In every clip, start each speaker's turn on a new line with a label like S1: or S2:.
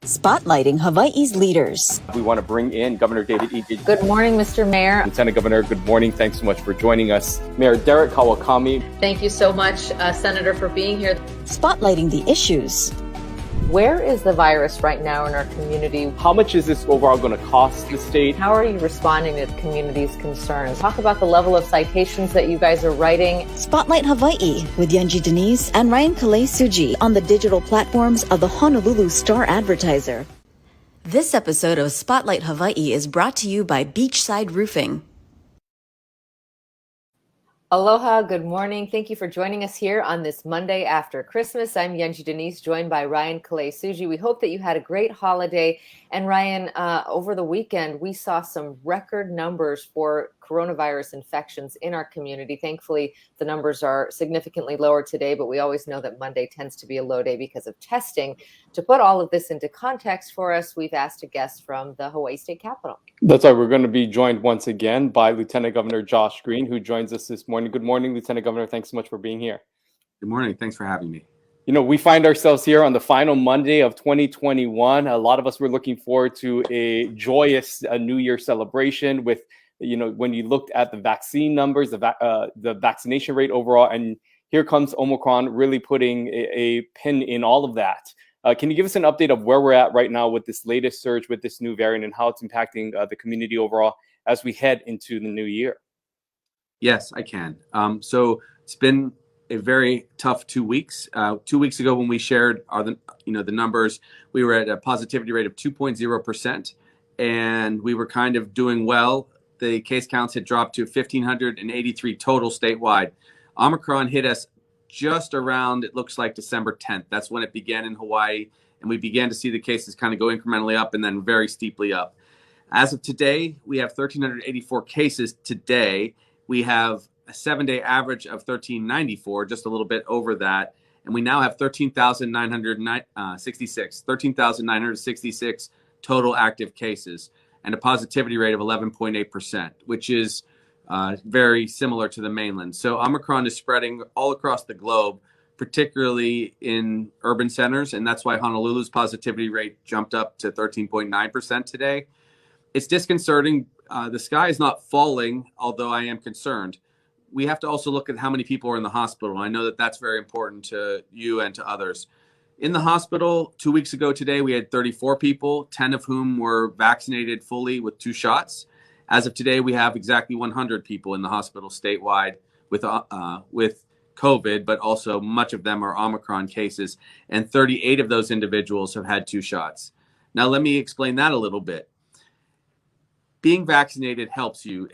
S1: spotlighting Hawaii's leaders.
S2: We want to bring in Governor David E.
S3: Good morning, Mr. Mayor.
S2: Lieutenant Governor, good morning. Thanks so much for joining us. Mayor Derek Kawakami.
S3: Thank you so much, Senator, for being here.
S1: Spotlighting the issues.
S3: Where is the virus right now in our community?
S2: How much is this overall going to cost the state?
S3: How are you responding to the community's concerns? Talk about the level of citations that you guys are writing.
S1: Spotlight Hawaii with Yenji Denise and Ryan Kalei-Suji on the digital platforms of the Honolulu Star-Advertiser. This episode of Spotlight Hawaii is brought to you by Beachside Roofing.
S3: Aloha, good morning. Thank you for joining us here on this Monday after Christmas. I'm Yenji Denise, joined by Ryan Kalei-Suji. We hope that you had a great holiday. And Ryan, over the weekend, we saw some record numbers for coronavirus infections in our community. Thankfully, the numbers are significantly lower today, but we always know that Monday tends to be a low day because of testing. To put all of this into context for us, we've asked a guest from the Hawaii State Capitol.
S2: That's right. We're going to be joined once again by Lieutenant Governor Josh Green, who joins us this morning. Good morning, Lieutenant Governor. Thanks so much for being here.
S4: Good morning. Thanks for having me.
S2: You know, we find ourselves here on the final Monday of 2021. A lot of us were looking forward to a joyous New Year celebration with, you know, when you looked at the vaccine numbers, the vaccination rate overall, and here comes Omicron really putting a pin in all of that. Can you give us an update of where we're at right now with this latest surge, with this new variant, and how it's impacting the community overall as we head into the new year?
S4: Yes, I can. So it's been a very tough 2 weeks. 2 weeks ago, when we shared the numbers, we were at a positivity rate of 2.0%, and we were kind of doing well. The case counts had dropped to 1,583 total statewide. Omicron hit us just around, it looks like, December 10th. That's when it began in Hawaii, and we began to see the cases kind of go incrementally up and then very steeply up. As of today, we have 1,384 cases today. We have a 7-day average of 1,394, just a little bit over that. And we now have 13,966 total active cases and a positivity rate of 11.8%, which is very similar to the mainland. So Omicron is spreading all across the globe, particularly in urban centers. And that's why Honolulu's positivity rate jumped up to 13.9% today. It's disconcerting. The sky is not falling, although I am concerned. We have to also look at how many people are in the hospital. I know that that's very important to you and to others. In the hospital, 2 weeks ago today, we had 34 people, 10 of whom were vaccinated fully with 2 shots. As of today, we have exactly 100 people in the hospital statewide with COVID, but also much of them are Omicron cases, and 38 of those individuals have had 2 shots. Now, let me explain that a little bit. Being vaccinated helps you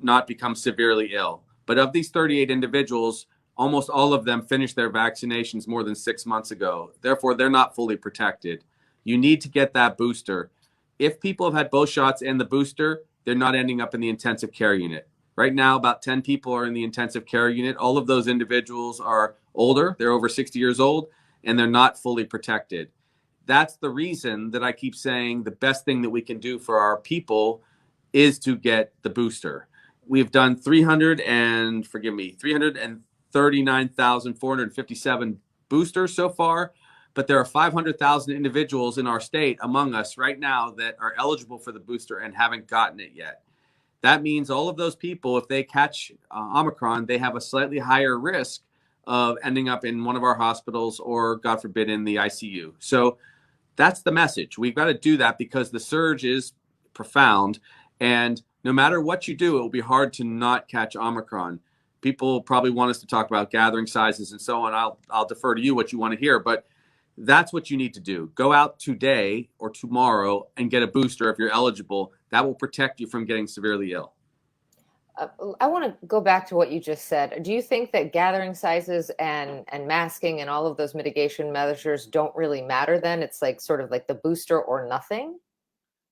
S4: not become severely ill. But of these 38 individuals, almost all of them finished their vaccinations more than 6 months ago. Therefore, they're not fully protected. You need to get that booster. If people have had both shots and the booster, they're not ending up in the intensive care unit. Right now, about 10 people are in the intensive care unit. All of those individuals are older. They're over 60 years old, and they're not fully protected. That's the reason that I keep saying the best thing that we can do for our people is to get the booster. We've done 339,457 boosters so far, but there are 500,000 individuals in our state among us right now that are eligible for the booster and haven't gotten it yet. That means all of those people, if they catch Omicron, they have a slightly higher risk of ending up in one of our hospitals or, God forbid, in the ICU. So that's the message. We've got to do that because the surge is profound. And no matter what you do, it will be hard to not catch Omicron. People probably want us to talk about gathering sizes and so on. I'll defer to you what you want to hear, but that's what you need to do. Go out today or tomorrow and get a booster if you're eligible. That will protect you from getting severely ill.
S3: I want to go back to what you just said. Do you think that gathering sizes and masking and all of those mitigation measures don't really matter then? It's like sort of like the booster or nothing?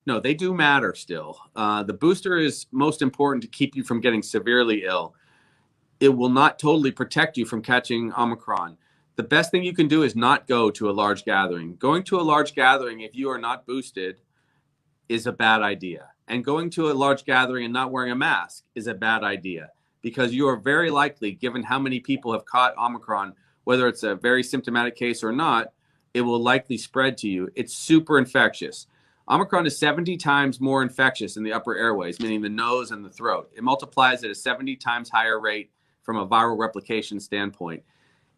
S4: No, they do matter still. The booster is most important to keep you from getting severely ill. It will not totally protect you from catching Omicron. The best thing you can do is not go to a large gathering. Going to a large gathering, if you are not boosted, is a bad idea. And going to a large gathering and not wearing a mask is a bad idea because you are very likely, given how many people have caught Omicron, whether it's a very symptomatic case or not, it will likely spread to you. It's super infectious. Omicron is 70 times more infectious in the upper airways, meaning the nose and the throat. It multiplies at a 70 times higher rate from a viral replication standpoint.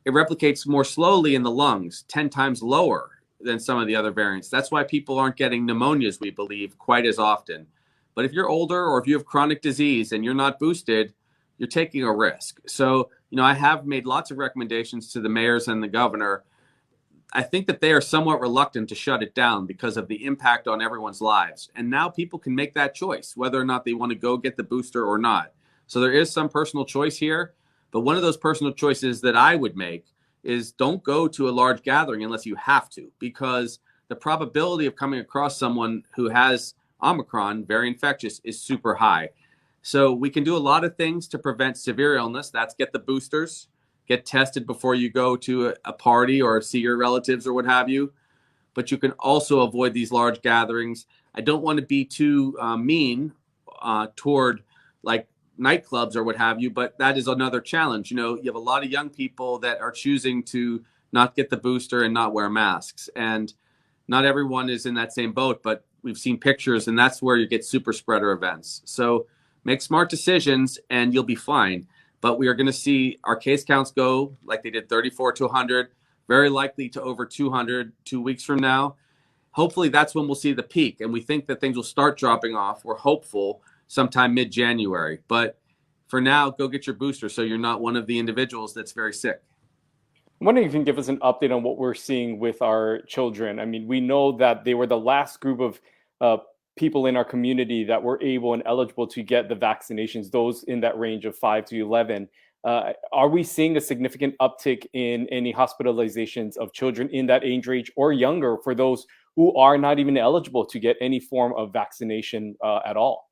S4: It replicates more slowly in the lungs, 10 times lower than some of the other variants. That's why people aren't getting pneumonias, we believe, quite as often. But if you're older or if you have chronic disease and you're not boosted, you're taking a risk. So, I have made lots of recommendations to the mayors and the governor. I think that they are somewhat reluctant to shut it down because of the impact on everyone's lives. And now people can make that choice, whether or not they want to go get the booster or not. So there is some personal choice here. But one of those personal choices that I would make is don't go to a large gathering unless you have to, because the probability of coming across someone who has Omicron, very infectious, is super high. So we can do a lot of things to prevent severe illness. That's get the boosters, get tested before you go to a party or see your relatives or what have you. But you can also avoid these large gatherings. I don't want to be too mean toward like nightclubs or what have you, but that is another challenge. You have a lot of young people that are choosing to not get the booster and not wear masks. And not everyone is in that same boat, but we've seen pictures, and that's where you get super spreader events. So make smart decisions and you'll be fine. But we are going to see our case counts go like they did, 34 to 100, very likely to over 200 2 weeks from now. Hopefully that's when we'll see the peak. And we think that things will start dropping off. We're hopeful sometime mid-January. But for now, go get your booster so you're not one of the individuals that's very sick.
S2: I'm wondering if you can give us an update on what we're seeing with our children. I mean, we know that they were the last group of people in our community that were able and eligible to get the vaccinations, those in that range of 5 to 11. Are we seeing a significant uptick in any hospitalizations of children in that age range or younger for those who are not even eligible to get any form of vaccination at all?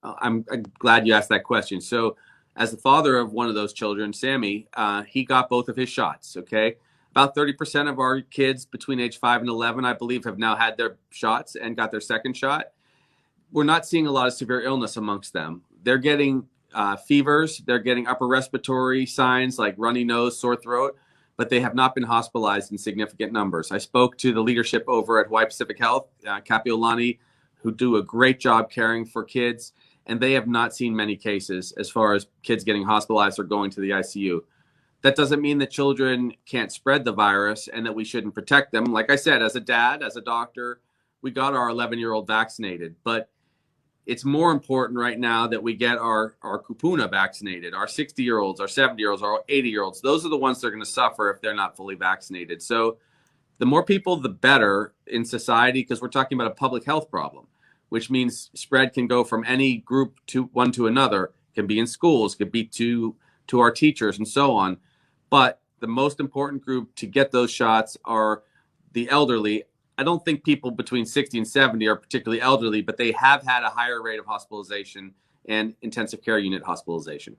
S4: I'm glad you asked that question. So as the father of one of those children, Sammy, he got both of his shots, okay? About 30% of our kids between age 5 and 11, I believe, have now had their shots and got their second shot. We're not seeing a lot of severe illness amongst them. They're getting fevers. They're getting upper respiratory signs like runny nose, sore throat, but they have not been hospitalized in significant numbers. I spoke to the leadership over at Hawaii Pacific Health, Kapiolani, who do a great job caring for kids, and they have not seen many cases as far as kids getting hospitalized or going to the ICU. That doesn't mean that children can't spread the virus and that we shouldn't protect them. Like I said, as a dad, as a doctor, we got our 11-year-old vaccinated. But it's more important right now that we get our kupuna vaccinated, our 60-year-olds, our 70-year-olds, our 80-year-olds. Those are the ones that are going to suffer if they're not fully vaccinated. So the more people, the better in society, because we're talking about a public health problem, which means spread can go from any group to one to another. It can be in schools, it could be to our teachers and so on. But the most important group to get those shots are the elderly. I don't think people between 60 and 70 are particularly elderly, but they have had a higher rate of hospitalization and intensive care unit hospitalization.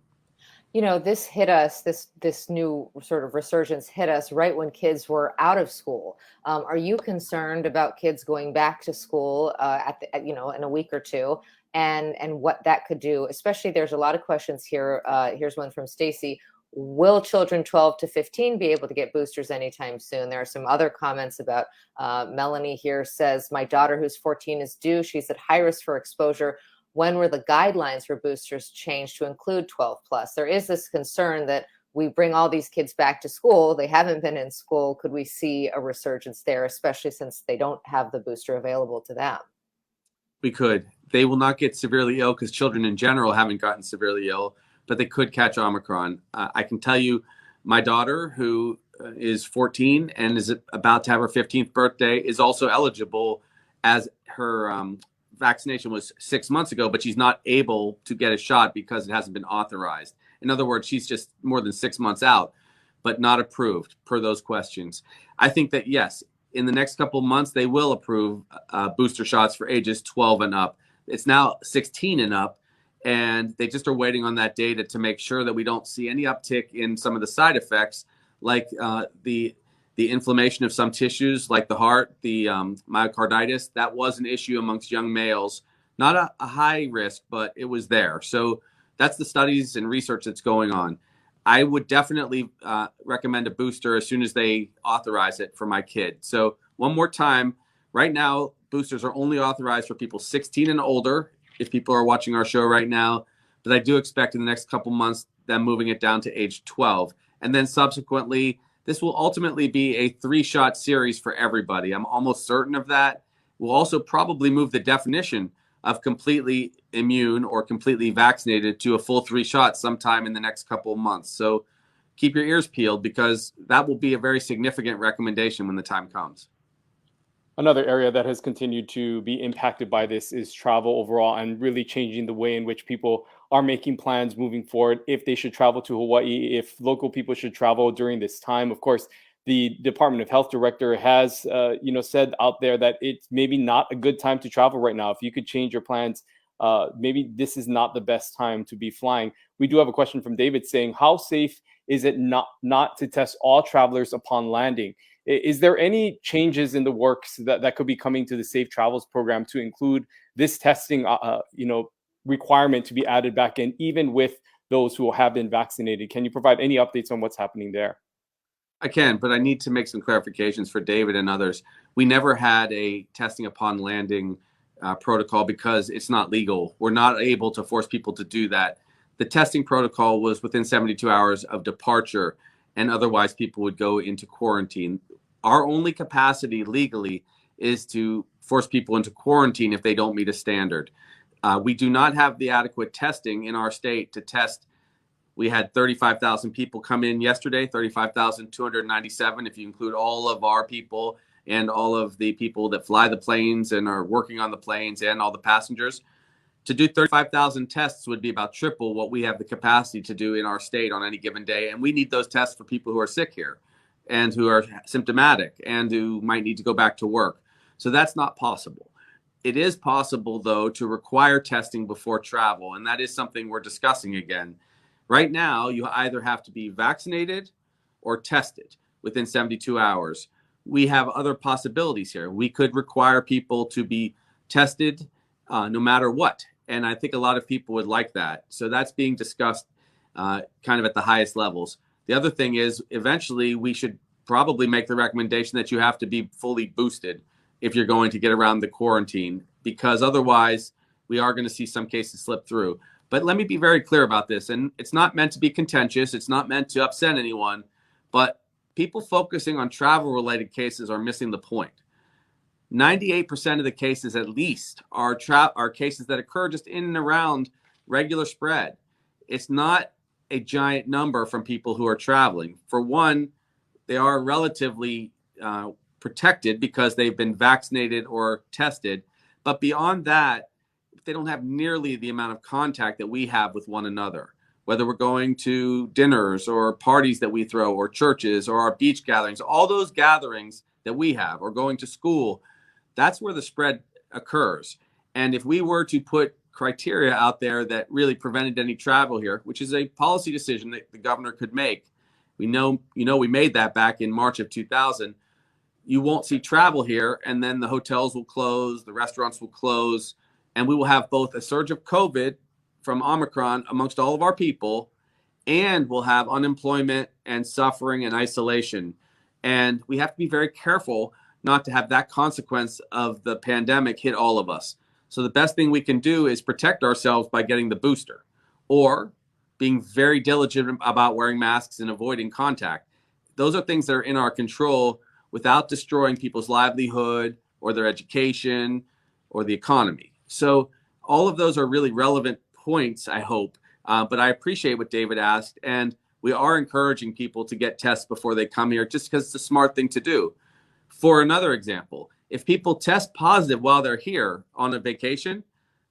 S3: This hit us, this new sort of resurgence hit us right when kids were out of school. Are you concerned about kids going back to school in a week or two, and what that could do? Especially, there's a lot of questions here. Here's one from Stacy. Will children 12 to 15 be able to get boosters anytime soon? There are some other comments about Melanie here says, my daughter who's 14 is due. She's at high risk for exposure. When were the guidelines for boosters changed to include 12 plus? There is this concern that we bring all these kids back to school. They haven't been in school. Could we see a resurgence there, especially since they don't have the booster available to them?
S4: We could. They will not get severely ill because children in general haven't gotten severely ill, but they could catch Omicron. I can tell you my daughter, who is 14 and is about to have her 15th birthday, is also eligible, as her vaccination was 6 months ago, but she's not able to get a shot because it hasn't been authorized. In other words, she's just more than 6 months out, but not approved per those questions. I think that, yes, in the next couple of months, they will approve booster shots for ages 12 and up. It's now 16 and up, and they just are waiting on that data to make sure that we don't see any uptick in some of the side effects, like the inflammation of some tissues, like the heart, the myocarditis. That was an issue amongst young males. Not a high risk, but it was there. So that's the studies and research that's going on. I would definitely recommend a booster as soon as they authorize it for my kid. So one more time, right now, boosters are only authorized for people 16 and older, if people are watching our show right now. But I do expect in the next couple months them moving it down to age 12. And then subsequently, this will ultimately be a 3-shot series for everybody. I'm almost certain of that. We'll also probably move the definition of completely immune or completely vaccinated to a full 3 shots sometime in the next couple of months. So keep your ears peeled, because that will be a very significant recommendation when the time comes.
S2: Another area that has continued to be impacted by this is travel overall, and really changing the way in which people are making plans moving forward, if they should travel to Hawaii, if local people should travel during this time. Of course, the Department of Health director has said out there that it's maybe not a good time to travel right now. If you could change your plans, maybe this is not the best time to be flying. We do have a question from David saying, how safe is it not to test all travelers upon landing? Is there any changes in the works that could be coming to the Safe Travels program to include this testing, requirement to be added back in, even with those who have been vaccinated? Can you provide any updates on what's happening there?
S4: I can, but I need to make some clarifications for David and others. We never had a testing upon landing protocol because it's not legal. We're not able to force people to do that. The testing protocol was within 72 hours of departure, and otherwise people would go into quarantine. Our only capacity legally is to force people into quarantine if they don't meet a standard. We do not have the adequate testing in our state to test. We had 35,000 people come in yesterday, 35,297 if you include all of our people and all of the people that fly the planes and are working on the planes and all the passengers. To do 35,000 tests would be about triple what we have the capacity to do in our state on any given day. And we need those tests for people who are sick here and who are symptomatic and who might need to go back to work. So that's not possible. It is possible, though, to require testing before travel. And that is something we're discussing again. Right now, you either have to be vaccinated or tested within 72 hours. We have other possibilities here. We could require people to be tested no matter what. And I think a lot of people would like that. So that's being discussed kind of at the highest levels. The other thing is, eventually, we should probably make the recommendation that you have to be fully boosted if you're going to get around the quarantine, because otherwise we are going to see some cases slip through. But let me be very clear about this. And it's not meant to be contentious. It's not meant to upset anyone. But people focusing on travel-related cases are missing the point. 98% of the cases, at least, are cases that occur just in and around regular spread. It's not a giant number from people who are traveling. For one, they are relatively protected because they've been vaccinated or tested. But beyond that, they don't have nearly the amount of contact that we have with one another, whether we're going to dinners or parties that we throw or churches or our beach gatherings, all those gatherings that we have, or going to school. That's where the spread occurs. And if we were to put criteria out there that really prevented any travel here, which is a policy decision that the governor could make, we made that back in March of 2000. You won't see travel here, and then the hotels will close, the restaurants will close, and we will have both a surge of COVID from Omicron amongst all of our people, and we'll have unemployment and suffering and isolation. And we have to be very careful not to have that consequence of the pandemic hit all of us. So the best thing we can do is protect ourselves by getting the booster, or being very diligent about wearing masks and avoiding contact. Those are things that are in our control without destroying people's livelihood or their education or the economy. So all of those are really relevant points, I hope. But I appreciate what David asked. And we are encouraging people to get tests before they come here, just because it's a smart thing to do. For another example, if people test positive while they're here on a vacation,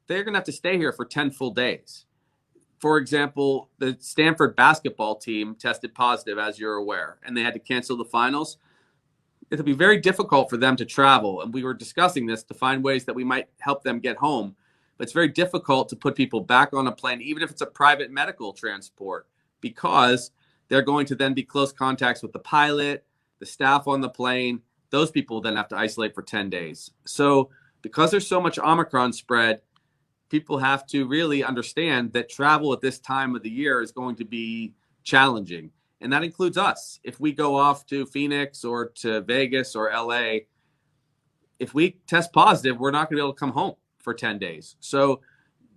S4: they're going to have to stay here for 10 full days. For example, the Stanford basketball team tested positive, as you're aware, and they had to cancel the finals. It'll be very difficult for them to travel. And we were discussing this to find ways that we might help them get home. But it's very difficult to put people back on a plane, even if it's a private medical transport, because they're going to then be close contacts with the pilot, the staff on the plane. Those people then have to isolate for 10 days. So because there's so much Omicron spread, people have to really understand that travel at this time of the year is going to be challenging. And that includes us. If we go off to Phoenix or to Vegas or LA, if we test positive, we're not going to be able to come home for 10 days. So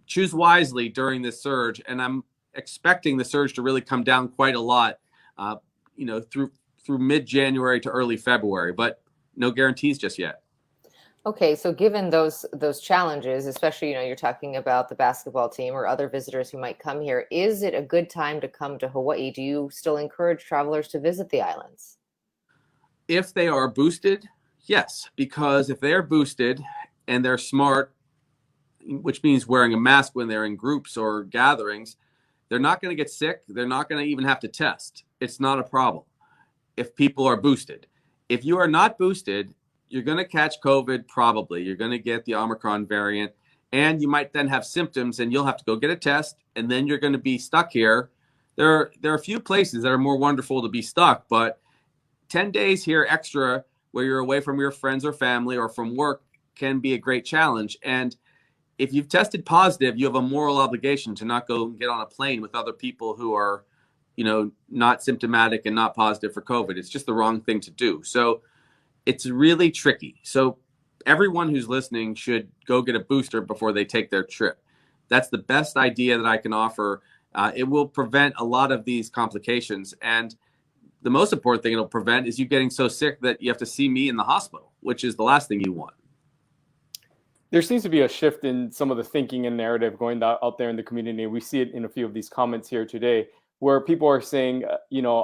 S4: choose wisely during this surge. And I'm expecting the surge to really come down quite a lot, through mid-January to early February, but no guarantees just yet.
S3: Okay, so given those challenges, especially, you're talking about the basketball team or other visitors who might come here, is it a good time to come to Hawaii? Do you still encourage travelers to visit the islands?
S4: If they are boosted, yes, because if they're boosted and they're smart, which means wearing a mask when they're in groups or gatherings, they're not going to get sick. They're not going to even have to test. It's not a problem if people are boosted. If you are not boosted, you're going to catch COVID, probably. You're going to get the Omicron variant, and you might then have symptoms, and you'll have to go get a test, and then you're going to be stuck here. There are a few places that are more wonderful to be stuck, but 10 days here extra where you're away from your friends or family or from work can be a great challenge. And if you've tested positive, you have a moral obligation to not go and get on a plane with other people who are, not symptomatic and not positive for COVID. It's just the wrong thing to do. So it's really tricky. So everyone who's listening should go get a booster before they take their trip. That's the best idea that I can offer. It will prevent a lot of these complications. And the most important thing it'll prevent is you getting so sick that you have to see me in the hospital, which is the last thing you want.
S2: There seems to be a shift in some of the thinking and narrative going out there in the community. We see it in a few of these comments here today, where people are saying,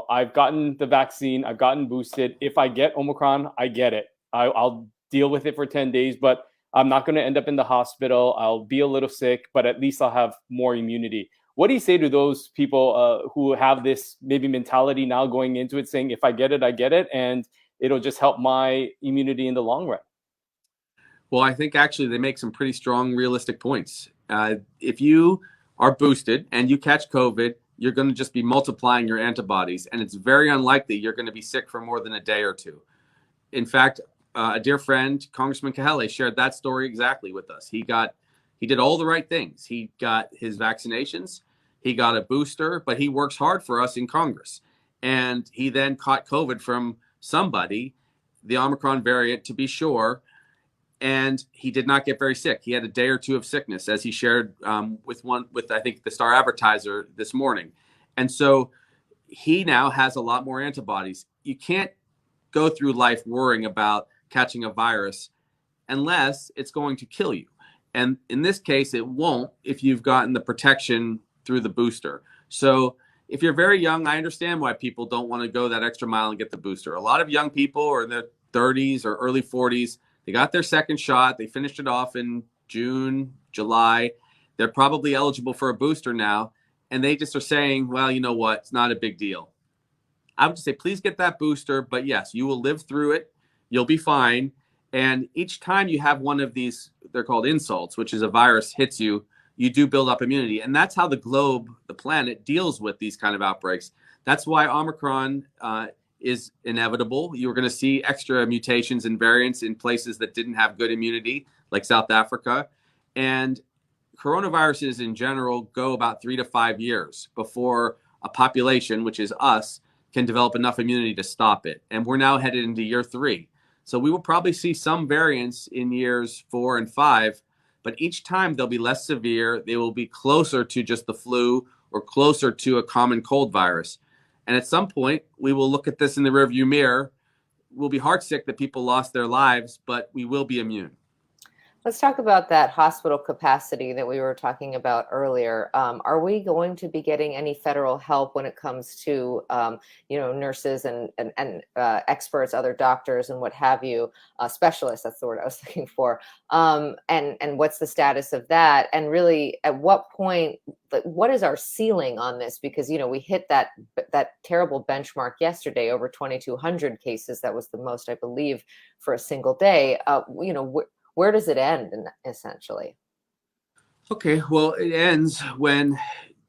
S2: I've gotten the vaccine, I've gotten boosted. If I get Omicron, I get it. I'll deal with it for 10 days, but I'm not going to end up in the hospital. I'll be a little sick, but at least I'll have more immunity. What do you say to those people who have this maybe mentality now going into it, saying, if I get it, I get it, and it'll just help my immunity in the long run?
S4: Well, I think actually they make some pretty strong, realistic points. If you are boosted and you catch COVID, you're going to just be multiplying your antibodies, and it's very unlikely you're going to be sick for more than a day or two. In fact, a dear friend, Congressman Kahele, shared that story exactly with us. He did all the right things. He got his vaccinations, he got a booster, but he works hard for us in Congress. And he then caught COVID from somebody, the Omicron variant to be sure, and he did not get very sick. He had a day or two of sickness, as he shared with I think the Star-Advertiser this morning. And so he now has a lot more antibodies. You can't go through life worrying about catching a virus unless it's going to kill you. And in this case, it won't if you've gotten the protection through the booster. So if you're very young, I understand why people don't want to go that extra mile and get the booster. A lot of young people are in their 30s or early 40s. They got their second shot. They finished it off in June, July. They're probably eligible for a booster now. And they just are saying, well, you know what? It's not a big deal. I would just say, please get that booster. But yes, you will live through it. You'll be fine. And each time you have one of these, they're called insults, which is a virus hits you, you do build up immunity. And that's how the globe, the planet, deals with these kind of outbreaks. That's why Omicron is inevitable. You're going to see extra mutations and variants in places that didn't have good immunity, like South Africa. And coronaviruses in general go about 3 to 5 years before a population, which is us, can develop enough immunity to stop it. And we're now headed into year 3. So we will probably see some variants in years 4 and 5, but each time they'll be less severe. They will be closer to just the flu or closer to a common cold virus. And at some point, we will look at this in the rearview mirror. We'll be heartsick that people lost their lives, but we will be immune.
S3: Let's talk about that hospital capacity that we were talking about earlier. Are we going to be getting any federal help when it comes to, nurses and experts, other doctors and what have you, specialists, that's the word I was looking for. And what's the status of that? And really, at what point, what is our ceiling on this? Because, we hit that terrible benchmark yesterday, over 2,200 cases. That was the most, I believe, for a single day. Where does it end, essentially?
S4: Okay, well, it ends when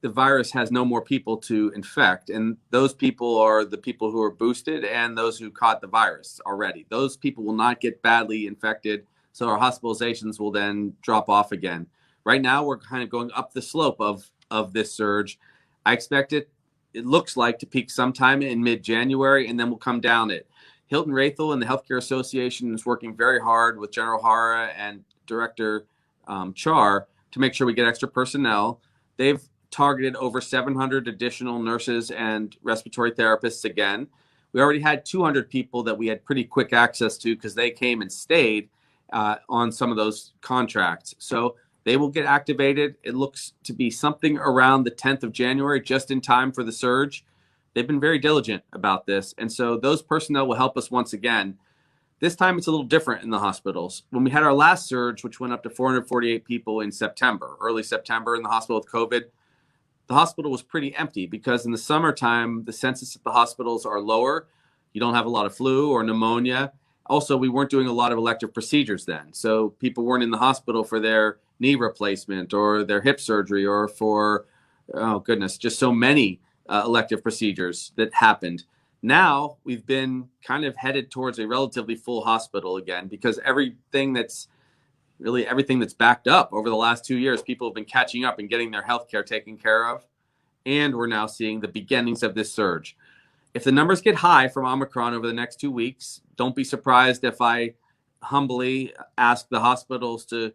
S4: the virus has no more people to infect. And those people are the people who are boosted and those who caught the virus already. Those people will not get badly infected. So our hospitalizations will then drop off again. Right now, we're kind of going up the slope of this surge. I expect it it looks like to peak sometime in mid-January, and then we'll come down it. Hilton Rathel and the Healthcare Association is working very hard with General Hara and Director Char to make sure we get extra personnel. They've targeted over 700 additional nurses and respiratory therapists again. We already had 200 people that we had pretty quick access to because they came and stayed on some of those contracts. So they will get activated. It looks to be something around the 10th of January, just in time for the surge. They've been very diligent about this. And so those personnel will help us once again. This time it's a little different in the hospitals. When we had our last surge, which went up to 448 people in September, early September in the hospital with COVID, the hospital was pretty empty because in the summertime, the census at the hospitals are lower. You don't have a lot of flu or pneumonia. Also, we weren't doing a lot of elective procedures then. So people weren't in the hospital for their knee replacement or their hip surgery or for, oh goodness, just so many elective procedures that happened. Now we've been kind of headed towards a relatively full hospital again because everything that's backed up over the last 2 years, people have been catching up and getting their healthcare taken care of. And we're now seeing the beginnings of this surge. If the numbers get high from Omicron over the next 2 weeks, don't be surprised if I humbly ask the hospitals to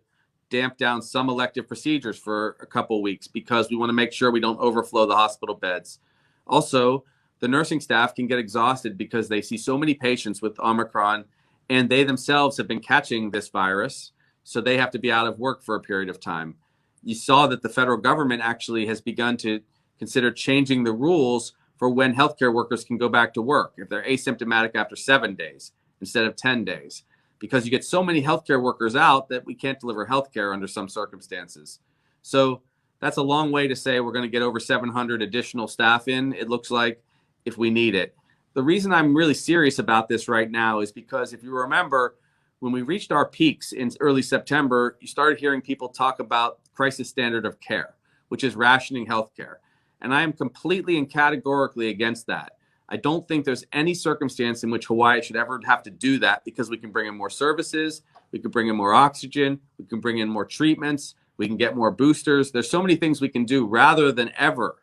S4: damp down some elective procedures for a couple weeks because we want to make sure we don't overflow the hospital beds. Also, the nursing staff can get exhausted because they see so many patients with Omicron and they themselves have been catching this virus. So they have to be out of work for a period of time. You saw that the federal government actually has begun to consider changing the rules for when healthcare workers can go back to work if they're asymptomatic after 7 days instead of 10 days, because you get so many healthcare workers out that we can't deliver healthcare under some circumstances. So that's a long way to say we're going to get over 700 additional staff in, it looks like, if we need it. The reason I'm really serious about this right now is because if you remember, when we reached our peaks in early September, you started hearing people talk about crisis standard of care, which is rationing healthcare. And I am completely and categorically against that. I don't think there's any circumstance in which Hawaii should ever have to do that because we can bring in more services, we can bring in more oxygen, we can bring in more treatments, we can get more boosters. There's so many things we can do rather than ever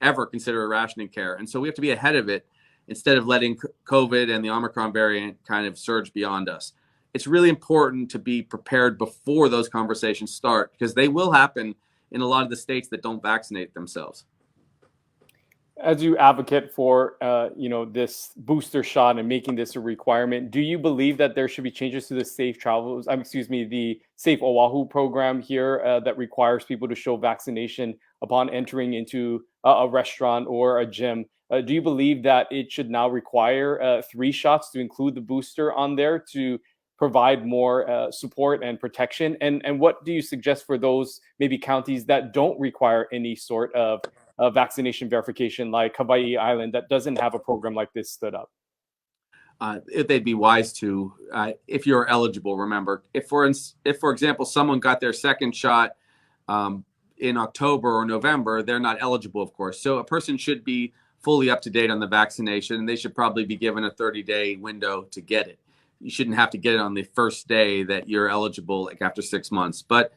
S4: consider a rationing care. And so we have to be ahead of it instead of letting COVID and the Omicron variant kind of surge beyond us. It's really important to be prepared before those conversations start because they will happen in a lot of the states that don't vaccinate themselves.
S2: As you advocate for, this booster shot and making this a requirement, do you believe that there should be changes to the the Safe Oahu program here that requires people to show vaccination upon entering into a restaurant or a gym? Do you believe that it should now require 3 shots to include the booster on there to provide more support and protection? And what do you suggest for those maybe counties that don't require any sort of vaccination verification, like Hawaii Island, that doesn't have a program like this stood up?
S4: If they'd be wise to, if you're eligible, remember, if for example, someone got their second shot in October or November, they're not eligible, of course. So a person should be fully up to date on the vaccination, and they should probably be given a 30-day window to get it. You shouldn't have to get it on the first day that you're eligible, like after 6 months. But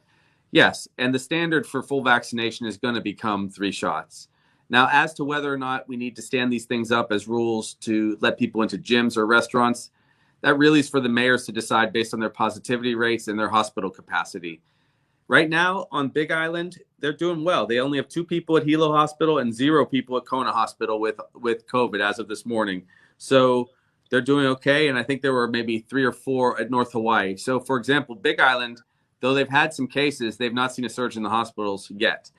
S4: yes, and the standard for full vaccination is going to become 3 shots. Now, as to whether or not we need to stand these things up as rules to let people into gyms or restaurants, that really is for the mayors to decide based on their positivity rates and their hospital capacity. Right now on Big Island, they're doing well. They only have 2 people at Hilo Hospital and 0 people at Kona Hospital with COVID as of this morning. So they're doing okay. And I think there were maybe 3 or 4 at North Hawaii. So for example, Big Island, though they've had some cases, they've not seen a surge in the hospitals yet.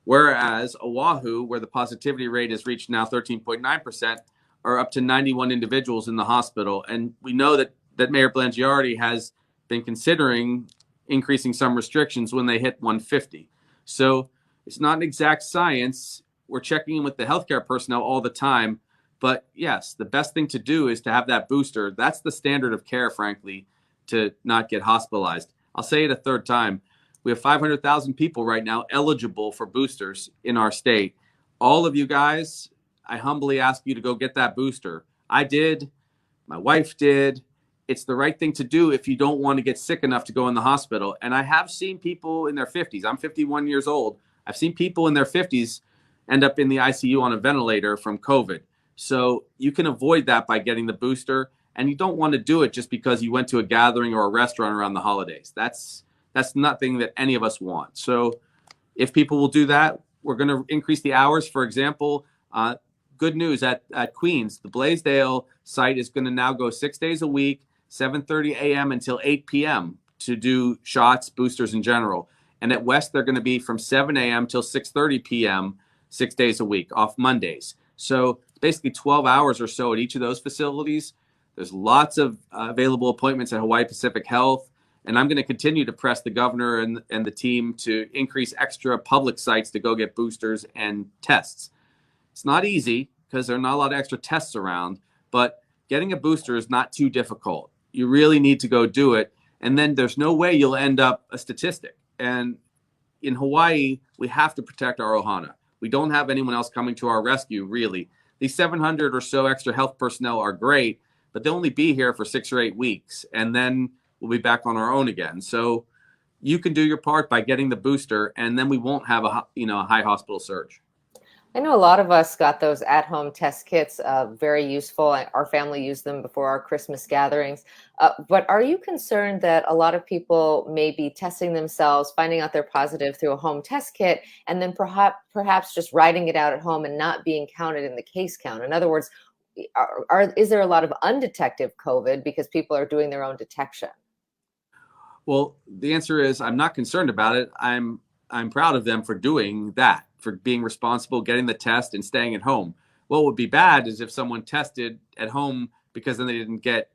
S4: Whereas Oahu, where the positivity rate has reached now 13.9%, are up to 91 individuals in the hospital. And we know that Mayor Blangiardi has been considering increasing some restrictions when they hit 150. So it's not an exact science. We're checking in with the healthcare personnel all the time. But yes, the best thing to do is to have that booster. That's the standard of care, frankly, to not get hospitalized. I'll say it a third time. We have 500,000 people right now eligible for boosters in our state. All of you guys, I humbly ask you to go get that booster. I did. My wife did. It's the right thing to do if you don't want to get sick enough to go in the hospital. And I have seen people in their 50s. I'm 51 years old. I've seen people in their 50s end up in the ICU on a ventilator from COVID. So you can avoid that by getting the booster, and you don't want to do it just because you went to a gathering or a restaurant around the holidays. That's nothing that any of us want. So if people will do that, we're going to increase the hours. For example, good news at Queens, the Blaisdell site is going to now go 6 days a week, 7:30 a.m. until 8 p.m. to do shots, boosters in general. And at West, they're going to be from 7 a.m. till 6:30 p.m. 6 days a week, off Mondays. So basically 12 hours or so at each of those facilities. There's lots of available appointments at Hawaii Pacific Health. And I'm going to continue to press the governor and the team to increase extra public sites to go get boosters and tests. It's not easy because there are not a lot of extra tests around, but getting a booster is not too difficult. You really need to go do it. And then there's no way you'll end up a statistic. And in Hawaii, we have to protect our ohana. We don't have anyone else coming to our rescue, really. These 700 or so extra health personnel are great, but they'll only be here for 6 or 8 weeks, and then we'll be back on our own again. So you can do your part by getting the booster, and then we won't have a high hospital surge.
S3: I know a lot of us got those at-home test kits, very useful. Our family used them before our Christmas gatherings. But are you concerned that a lot of people may be testing themselves, finding out they're positive through a home test kit, and then perhaps just writing it out at home and not being counted in the case count? In other words, is there a lot of undetected COVID because people are doing their own detection?
S4: Well, the answer is I'm not concerned about it. I'm proud of them for doing that, for being responsible, getting the test and staying at home. What would be bad is if someone tested at home because then they didn't get,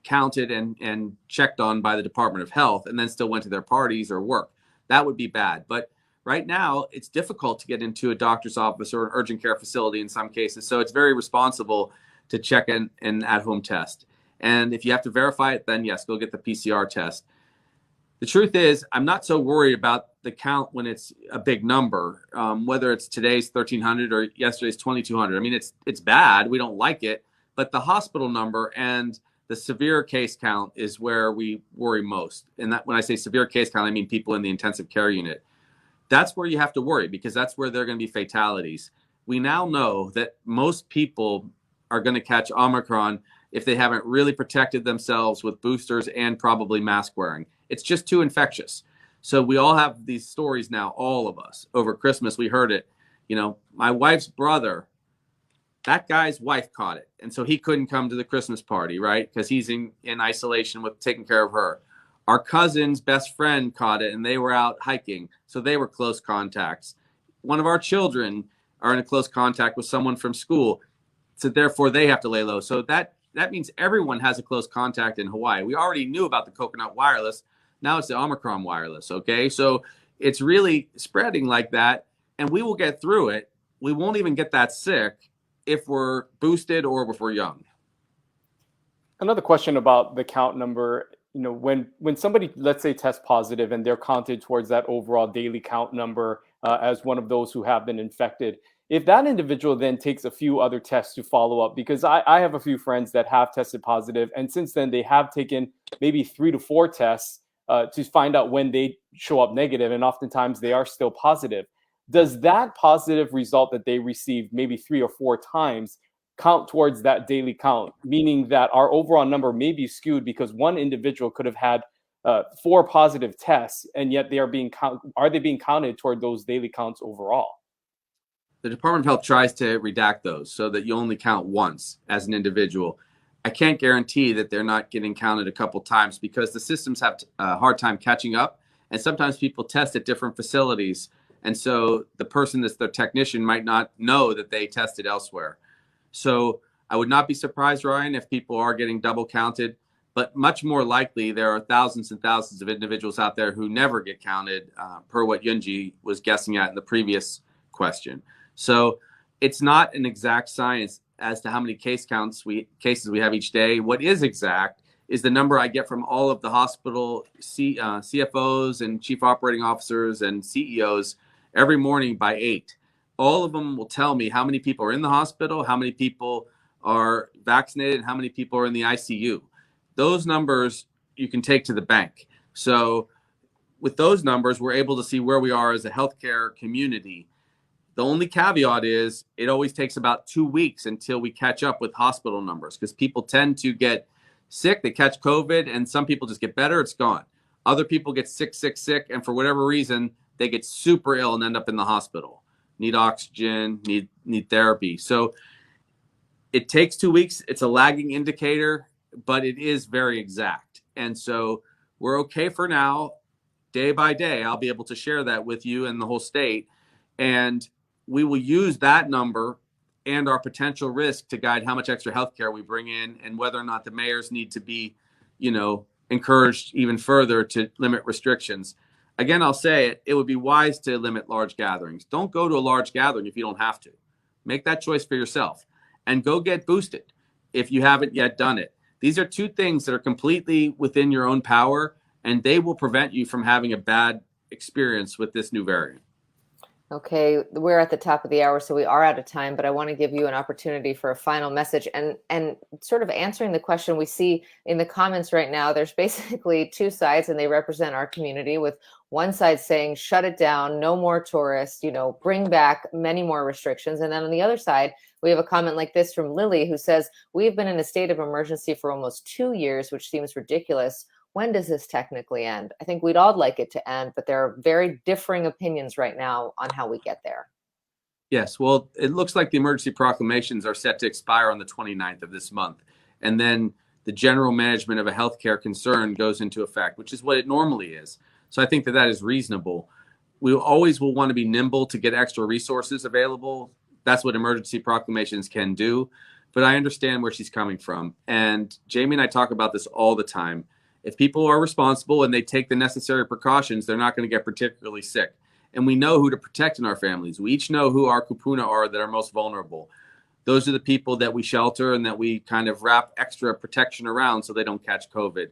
S4: counted and checked on by the Department of Health and then still went to their parties or work. That would be bad. But right now, it's difficult to get into a doctor's office or an urgent care facility in some cases. So it's very responsible to check an at-home test. And if you have to verify it, then yes, go get the PCR test. The truth is, I'm not so worried about the count when it's a big number, whether it's today's 1,300 or yesterday's 2,200. I mean, it's bad. We don't like it. But the hospital number and the severe case count is where we worry most. And that, when I say severe case count, I mean people in the intensive care unit. That's where you have to worry because that's where there are going to be fatalities. We now know that most people are going to catch Omicron if they haven't really protected themselves with boosters and probably mask wearing. It's just too infectious. So we all have these stories now, all of us. Over Christmas, we heard it. My wife's brother, that guy's wife caught it. And so he couldn't come to the Christmas party, right? Because he's in isolation with taking care of her. Our cousin's best friend caught it and they were out hiking. So they were close contacts. One of our children are in a close contact with someone from school. So therefore they have to lay low. So that means everyone has a close contact in Hawaii. We already knew about the coconut wireless. Now it's the Omicron wireless, okay? So it's really spreading like that, and we will get through it. We won't even get that sick if we're boosted or if we're young.
S2: Another question about the count number. When somebody, let's say, tests positive and they're counted towards that overall daily count number as one of those who have been infected, if that individual then takes a few other tests to follow up, because I have a few friends that have tested positive, and since then they have taken maybe 3 to 4 tests to find out when they show up negative, and oftentimes they are still positive. Does that positive result that they received maybe 3 or 4 times count towards that daily count, meaning that our overall number may be skewed because one individual could have had 4 positive tests, and yet they are being counted toward those daily counts overall?
S4: The Department of Health tries to redact those so that you only count once as an individual. I can't guarantee that they're not getting counted a couple times because the systems have a hard time catching up. And sometimes people test at different facilities. And so the person that's their technician might not know that they tested elsewhere. So I would not be surprised, Ryan, if people are getting double counted. But much more likely, there are thousands and thousands of individuals out there who never get counted, per what Yunji was guessing at in the previous question. So it's not an exact science as to how many cases we have each day. What is exact is the number I get from all of the hospital CFOs and chief operating officers and CEOs every morning by 8. All of them will tell me how many people are in the hospital, how many people are vaccinated, and how many people are in the ICU. Those numbers you can take to the bank. So with those numbers, we're able to see where we are as a healthcare community. The only caveat is it always takes about 2 weeks until we catch up with hospital numbers, because people tend to get sick, they catch COVID, and some people just get better, it's gone. Other people get sick, and for whatever reason, they get super ill and end up in the hospital. Need oxygen, need therapy. So it takes 2 weeks. It's a lagging indicator, but it is very exact. And so we're okay for now. Day by day, I'll be able to share that with you and the whole state. And we will use that number and our potential risk to guide how much extra healthcare we bring in, and whether or not the mayors need to be, encouraged even further to limit restrictions. Again, I'll say it would be wise to limit large gatherings. Don't go to a large gathering if you don't have to. Make that choice for yourself, and go get boosted if you haven't yet done it. These are two things that are completely within your own power, and they will prevent you from having a bad experience with this new variant.
S3: Okay, we're at the top of the hour, so we are out of time, but I want to give you an opportunity for a final message and sort of answering the question we see in the comments right now. There's basically two sides, and they represent our community, with one side saying, shut it down, no more tourists, bring back many more restrictions. And then on the other side, we have a comment like this from Lily, who says, we've been in a state of emergency for almost 2 years, which seems ridiculous. When does this technically end? I think we'd all like it to end, but there are very differing opinions right now on how we get there.
S4: Yes, well, it looks like the emergency proclamations are set to expire on the 29th of this month. And then the general management of a healthcare concern goes into effect, which is what it normally is. So I think that is reasonable. We always will want to be nimble to get extra resources available. That's what emergency proclamations can do. But I understand where she's coming from. And Jamie and I talk about this all the time. If people are responsible and they take the necessary precautions, they're not going to get particularly sick. And we know who to protect in our families. We each know who our kupuna are that are most vulnerable. Those are the people that we shelter and that we kind of wrap extra protection around so they don't catch COVID.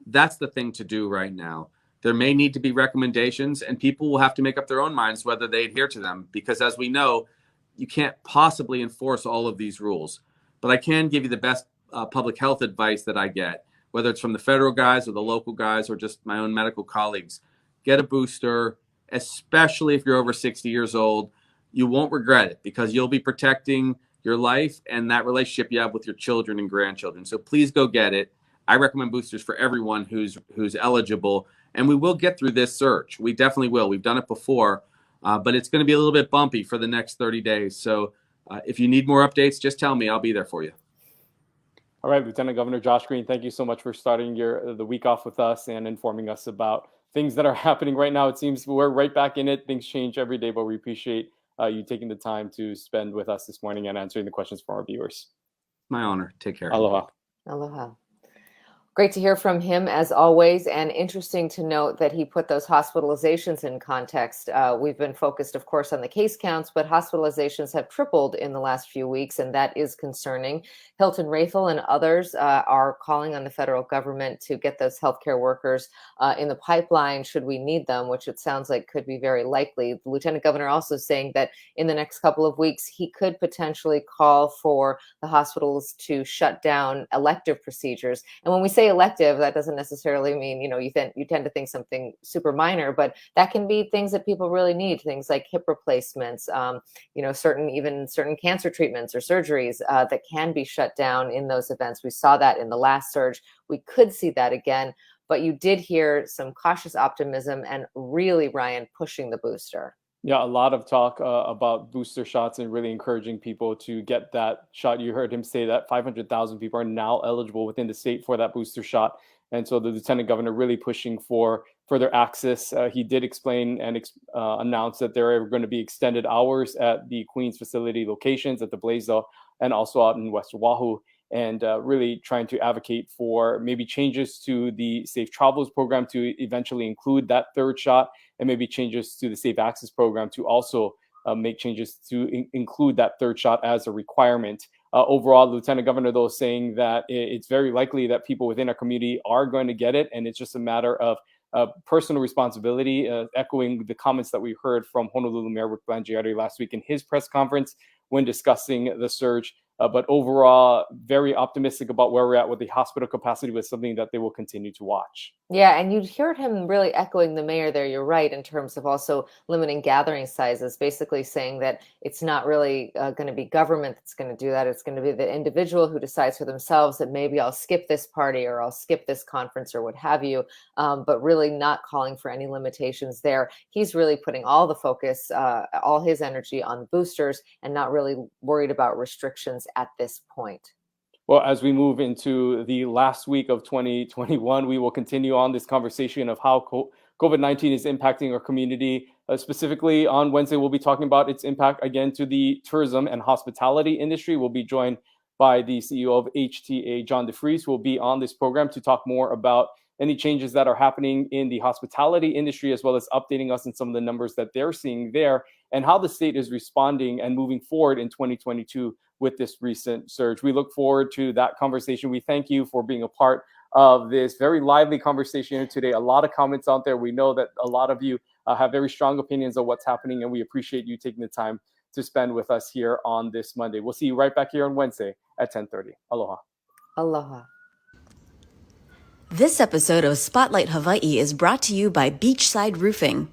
S4: That's the thing to do right now. There may need to be recommendations, and people will have to make up their own minds whether they adhere to them, because as we know, you can't possibly enforce all of these rules. But I can give you the best public health advice that I get, whether it's from the federal guys or the local guys or just my own medical colleagues. Get a booster, especially if you're over 60 years old. You won't regret it, because you'll be protecting your life and that relationship you have with your children and grandchildren. So please go get it. I recommend boosters for everyone who's eligible, and we will get through this surge. We definitely will. We've done it before, but it's going to be a little bit bumpy for the next 30 days. So if you need more updates, just tell me. I'll be there for you.
S2: All right, Lieutenant Governor Josh Green, thank you so much for starting the week off with us and informing us about things that are happening right now. It seems we're right back in it. Things change every day, but we appreciate you taking the time to spend with us this morning and answering the questions from our viewers.
S4: My honor. Take care.
S2: Aloha.
S3: Aloha. Great to hear from him, as always, and interesting to note that he put those hospitalizations in context. We've been focused, of course, on the case counts, but hospitalizations have tripled in the last few weeks, and that is concerning. Hilton Rathel and others are calling on the federal government to get those healthcare workers in the pipeline should we need them, which it sounds like could be very likely. The Lieutenant Governor also saying that in the next couple of weeks, he could potentially call for the hospitals to shut down elective procedures. And when we say elective, that doesn't necessarily mean, you tend to think something super minor, but that can be things that people really need, things like hip replacements, certain cancer treatments or surgeries that can be shut down in those events. We saw that in the last surge. We could see that again, but you did hear some cautious optimism and really, Ryan, pushing the booster.
S2: Yeah, a lot of talk about booster shots and really encouraging people to get that shot. You heard him say that 500,000 people are now eligible within the state for that booster shot. And so the Lieutenant Governor really pushing for further access. He did explain and announce that there are going to be extended hours at the Queens facility locations at the Blaisdell and also out in West Oahu, and really trying to advocate for maybe changes to the Safe Travels program to eventually include that third shot, and maybe changes to the Safe Access program to also make changes to include that third shot as a requirement. Overall, Lieutenant Governor, though, saying that it's very likely that people within our community are going to get it, and it's just a matter of personal responsibility, echoing the comments that we heard from Honolulu Mayor Rick Blangiardi last week in his press conference when discussing the surge. But overall, very optimistic about where we're at with the hospital capacity, with something that they will continue to watch.
S3: Yeah, and you heard him really echoing the mayor there. You're right in terms of also limiting gathering sizes, basically saying that it's not really going to be government that's going to do that. It's going to be the individual who decides for themselves that maybe I'll skip this party or I'll skip this conference or what have you, but really not calling for any limitations there. He's really putting all the focus, all his energy on boosters and not really worried about restrictions at this point.
S2: Well, as we move into the last week of 2021, we will continue on this conversation of how COVID-19 is impacting our community. Specifically on Wednesday, we'll be talking about its impact again to the tourism and hospitality industry. We'll be joined by the CEO of HTA, John DeFries, who will be on this program to talk more about any changes that are happening in the hospitality industry, as well as updating us on some of the numbers that they're seeing there and how the state is responding and moving forward in 2022 with this recent surge. We look forward to that conversation. We thank you for being a part of this very lively conversation here today. A lot of comments out there. We know that a lot of you have very strong opinions on what's happening, and we appreciate you taking the time to spend with us here on this Monday. We'll see you right back here on Wednesday at 10:30. Aloha.
S3: Aloha.
S1: This episode of Spotlight Hawaii is brought to you by Beachside Roofing.